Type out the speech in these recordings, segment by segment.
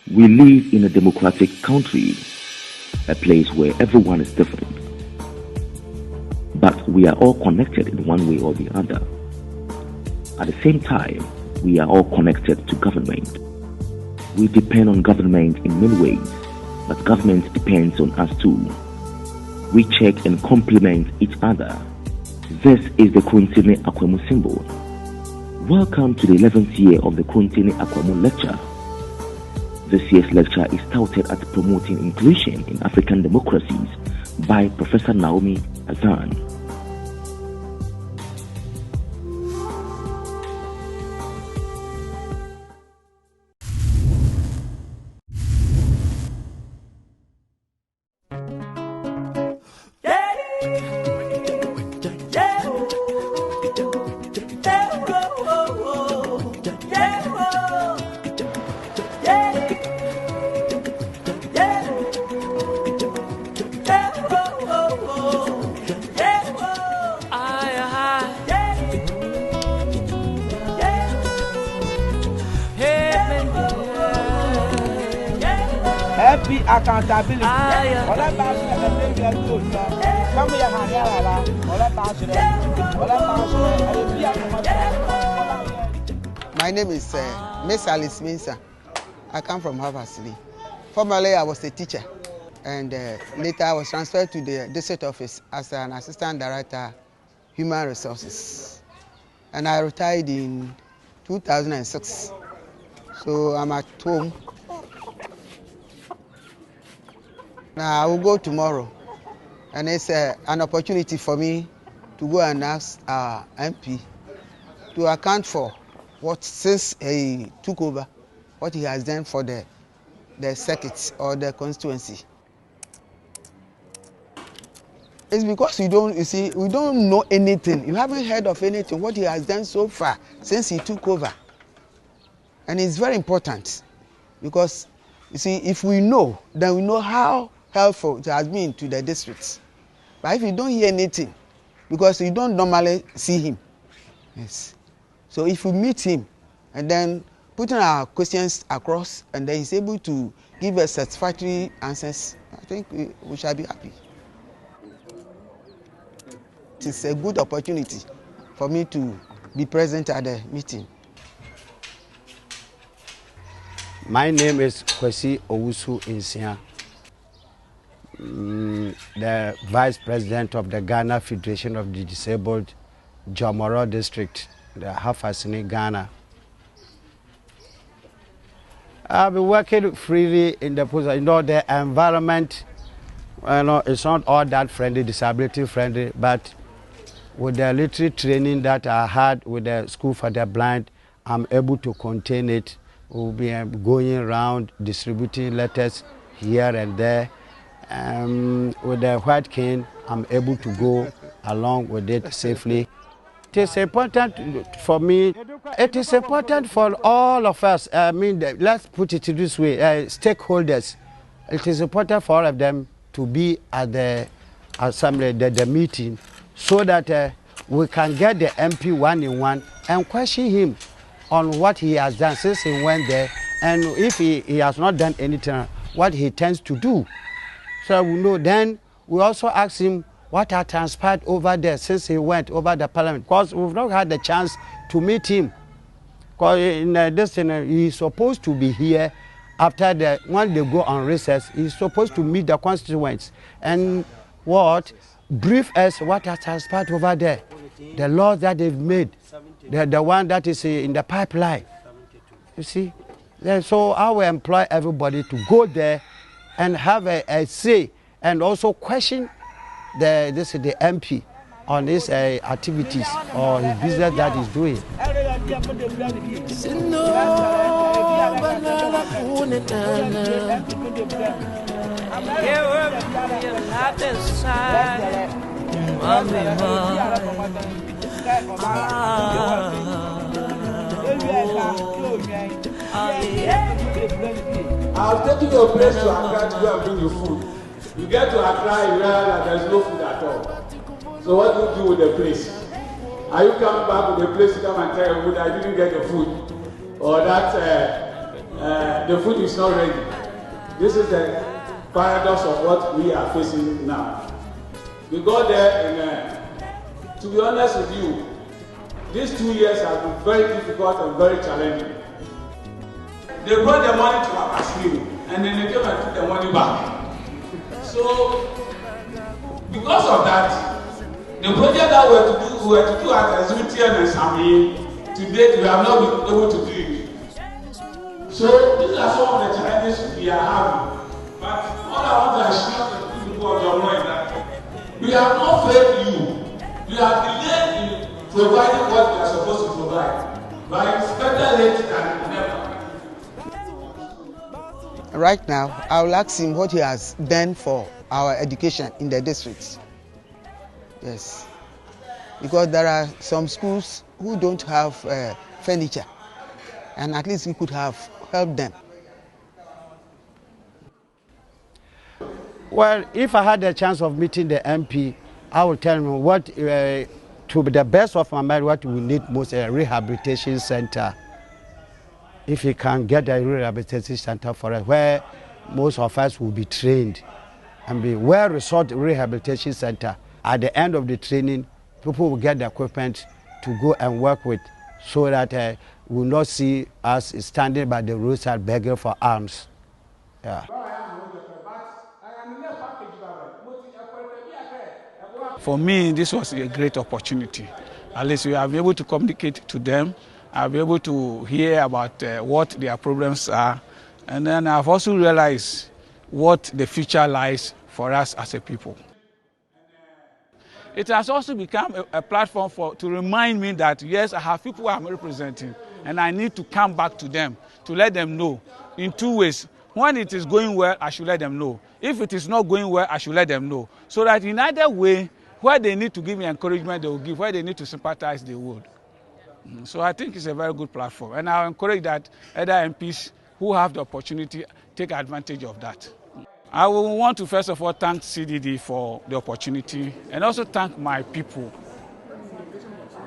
We live in a democratic country, a place where everyone is different. But we are all connected in one way or the other. At the same time, we are all connected to government. We depend on government in many ways, but government depends on us too. We check and complement each other. This is the Kronti Ne Akwamu symbol. Welcome to the 11th year of the Kronti Ne Akwamu lecture. This year's lecture is touted at promoting inclusion in African democracies by Professor Naomi Azan. Accountability. My name is Miss Alice Minsa. I come from Harvard City. Formerly, I was a teacher, and later I was transferred to the district office as an assistant director, human resources. And I retired in 2006. So I'm at home. Now I will go tomorrow, and it's an opportunity for me to go and ask our MP to account for what, since he took over, what he has done for the circuit or the constituency. It's because we don't know anything. You haven't heard of anything, what he has done so far since he took over. And it's very important because, you see, if we know, then we know how helpful it has been to the districts. But if you don't hear anything, because you don't normally see him, yes. So if we meet him and then putting our questions across, and then he's able to give us satisfactory answers, I think we shall be happy. It's a good opportunity for me to be present at the meeting. My name is Kwesi Owusu Insia. The Vice President of the Ghana Federation of the Disabled, Gyimah-Boadi District, the Hafasini, Ghana. I've been working freely in the post. You know, the environment, it's not all that friendly, disability friendly, but with the little training that I had with the School for the Blind, I'm able to contain it. We'll be going around distributing letters here and there. With the white cane, I'm able to go along with it safely. It is important for me. It is important for all of us. I mean, let's put it this way, stakeholders. It is important for all of them to be at the assembly, the meeting, so that we can get the MP one-on-one and question him on what he has done since he went there, and if he has not done anything, what he tends to do. So we know. Then we also ask him what had transpired over there since he went over the parliament, because we've not had the chance to meet him. Because in this thing, he's supposed to be here after when they go on recess. He's supposed to meet the constituents and brief us what has transpired over there, the laws that they've made, the one that is in the pipeline. You see, so I will employ everybody to go there and have a say, and also question the MP on his activities or his business that he's doing. I'll take you to a place to Accra to go and bring you food. You get to Accra, you realize that there's no food at all. So what do you do with the place? Are you coming back with the place to come and tell you that I didn't get the food? Or that the food is not ready. This is the paradox of what we are facing now. We got there and to be honest with you, these 2 years have been very difficult and very challenging. They brought the money to our casino and then they came and took the money back. So, because of that, the project that we were to do at Azutian and Sami, to date we have not been able to do it. So, these are some of the challenges we are having. But all I want to assure the people of Gyimah is that we have not failed you. We have delayed in providing what we are supposed to provide. But it's better late than never. Right now, I will ask him what he has done for our education in the district. Yes, because there are some schools who don't have furniture, and at least we could have helped them. Well, if I had the chance of meeting the MP, I would tell him what, to the best of my mind, what we need most a rehabilitation center. If he can get a rehabilitation center for us, where most of us will be trained and be well-resourced rehabilitation center. At the end of the training, people will get the equipment to go and work with, so that we will not see us standing by the roadside begging for alms. Yeah. For me, this was a great opportunity. At least we have been able to communicate to them. I've been able to hear about what their problems are. And then I've also realized what the future lies for us as a people. It has also become a platform to remind me that, yes, I have people I'm representing, and I need to come back to them to let them know in two ways. When it is going well, I should let them know. If it is not going well, I should let them know. So that in either way, where they need to give me encouragement, they will give. Where they need to sympathize, they would. So I think it's a very good platform. And I encourage that other MPs who have the opportunity take advantage of that. I will want to first of all thank CDD for the opportunity and also thank my people.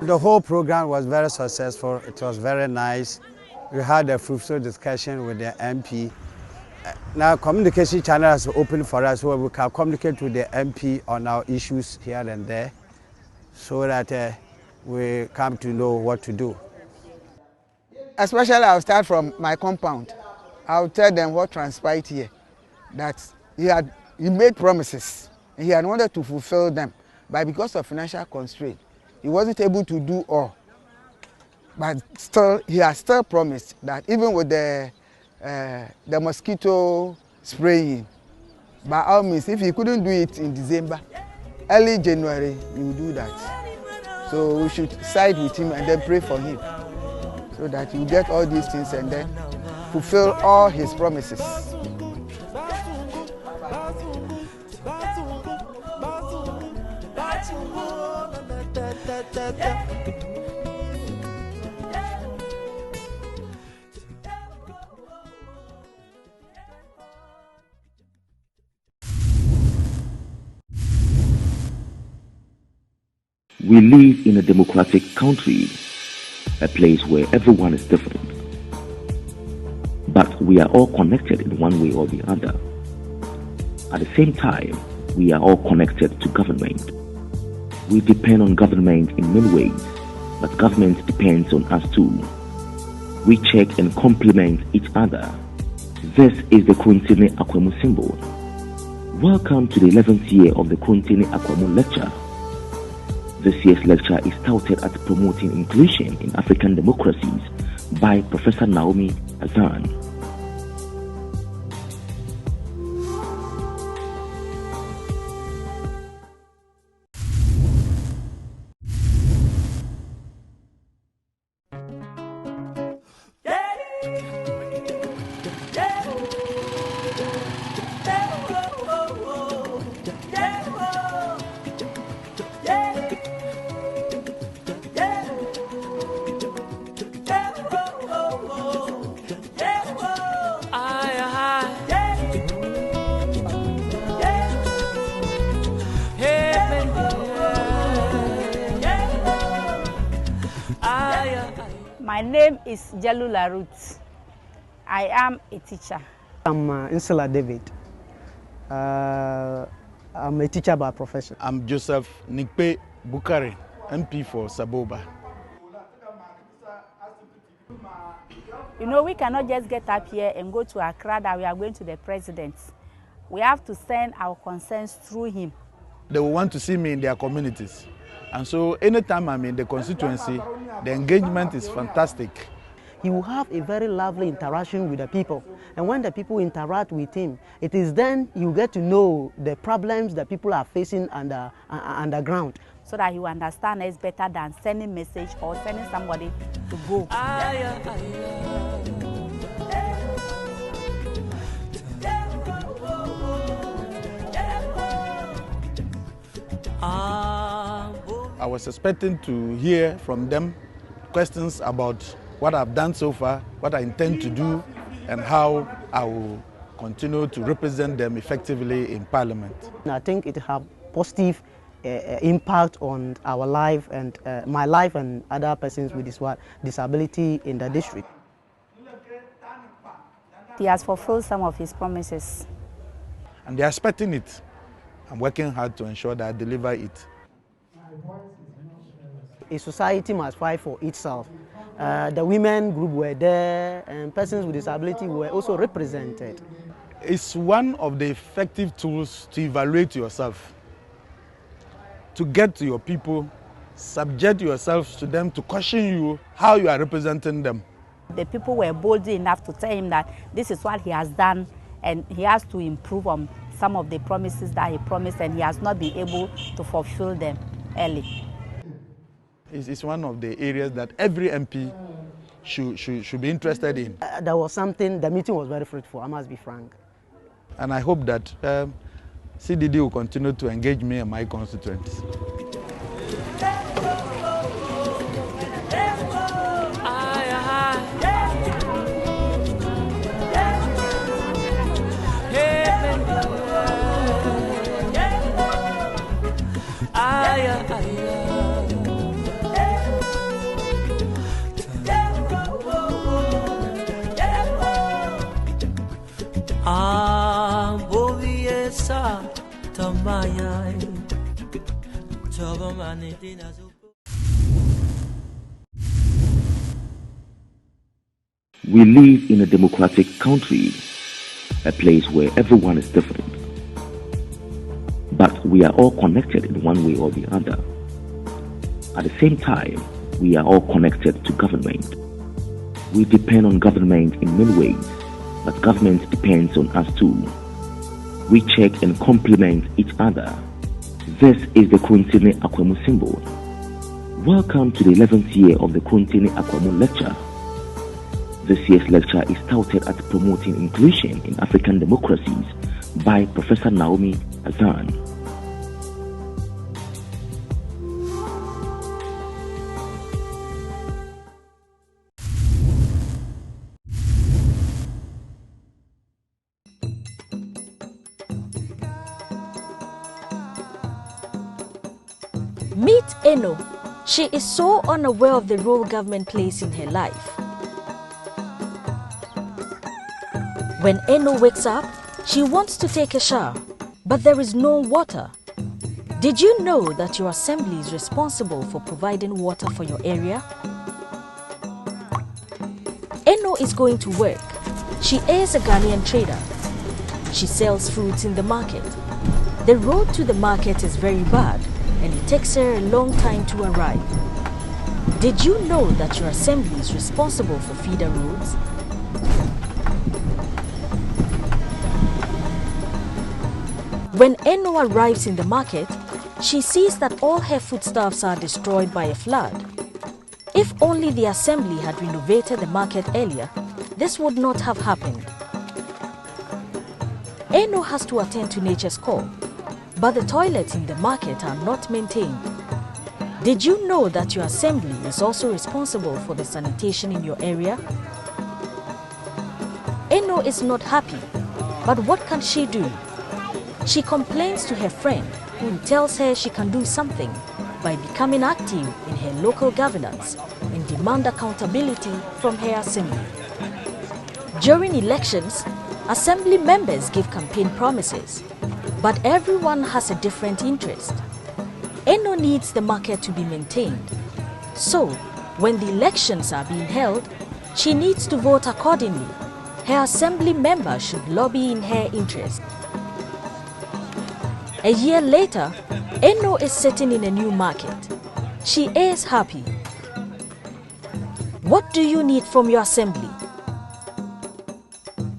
The whole program was very successful. It was very nice. We had a fruitful discussion with the MP. Now communication channel is open for us where we can communicate with the MP on our issues here and there, so that we come to know what to do. Especially I'll start from my compound. I'll tell them what transpired here. That he made promises. He had wanted to fulfill them, but because of financial constraint, he wasn't able to do all. But still, he has still promised that even with the mosquito spraying, by all means, if he couldn't do it in December, early January, he will do that. So we should side with him and then pray for him, so that he will get all these things and then fulfill all his promises. We live in a democratic country, a place where everyone is different. But we are all connected in one way or the other. At the same time, we are all connected to government. We depend on government in many ways, but government depends on us too. We check and complement each other. This is the Kronti Ne Akwamu symbol. Welcome to the 11th year of the Kronti Ne Akwamu lecture. This year's lecture is touted as promoting inclusion in African democracies by Professor Naomi Azan. My name is Jalula Ruth. I am a teacher. I'm Insula David. I'm a teacher by profession. I'm Joseph Nikpe Bukari, MP for Saboba. You know, we cannot just get up here and go to Accra that we are going to the president. We have to send our concerns through him. They will want to see me in their communities. And so anytime I'm in the constituency, the engagement is fantastic. He will have a very lovely interaction with the people. And when the people interact with him, it is then you get to know the problems that people are facing underground. So that he will understand us better than sending message or sending somebody to go. I was expecting to hear from them questions about what I've done so far, what I intend to do, and how I will continue to represent them effectively in Parliament. I think it has positive impact on our life and my life and other persons with disability in the district. He has fulfilled some of his promises. And they're expecting it. I'm working hard to ensure that I deliver it. A society must fight for itself. The women group were there and persons with disability were also represented. It's one of the effective tools to evaluate yourself, to get to your people, subject yourself to them, to question you how you are representing them. The people were bold enough to tell him that this is what he has done and he has to improve on some of the promises that he promised and he has not been able to fulfill them early. It's one of the areas that every MP should be interested in. There was something, the meeting was very fruitful, I must be frank. And I hope that CDD will continue to engage me and my constituents. We live in a democratic country, a place where everyone is different. But we are all connected in one way or the other. At the same time, we are all connected to government. We depend on government in many ways, but government depends on us too. We check and complement each other. This is the Kronti Ne Akwamu symbol. Welcome to the 11th year of the Kronti Ne Akwamu lecture. This year's lecture is touted as promoting inclusion in African democracies by Professor Naomi Azan. Meet Eno. She is so unaware of the role government plays in her life. When Eno wakes up, she wants to take a shower, but there is no water. Did you know that your assembly is responsible for providing water for your area? Eno is going to work. She is a Ghanaian trader. She sells fruits in the market. The road to the market is very bad and it takes her a long time to arrive. Did you know that your assembly is responsible for feeder roads? When Eno arrives in the market, she sees that all her foodstuffs are destroyed by a flood. If only the assembly had renovated the market earlier, this would not have happened. Eno has to attend to nature's call, but the toilets in the market are not maintained. Did you know that your assembly is also responsible for the sanitation in your area? Eno is not happy, but what can she do? She complains to her friend, who tells her she can do something by becoming active in her local governance and demand accountability from her assembly. During elections, assembly members give campaign promises, but everyone has a different interest. Eno needs the market to be maintained. So, when the elections are being held, she needs to vote accordingly. Her assembly members should lobby in her interest. A year later, Eno is sitting in a new market. She is happy. What do you need from your assembly?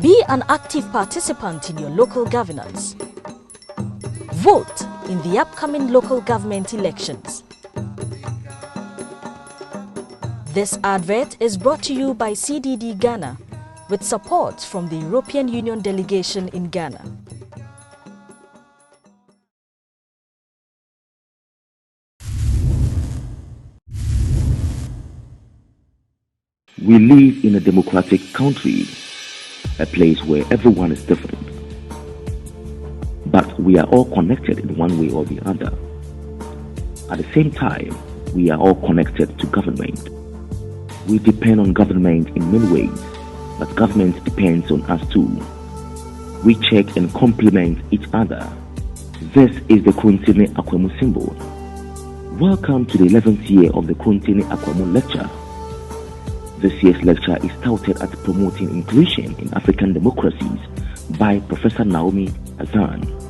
Be an active participant in your local governance. Vote in the upcoming local government elections. This advert is brought to you by CDD-Ghana with support from the European Union delegation in Ghana. We live in a democratic country, a place where everyone is different. But we are all connected in one way or the other. At the same time, we are all connected to government. We depend on government in many ways, but government depends on us too. We check and complement each other. This is the Kronti Ne Akwamu symbol. Welcome to the 11th year of the Kronti Ne Akwamu lecture. This year's lecture is touted as promoting inclusion in African democracies by Professor Naomi Azan.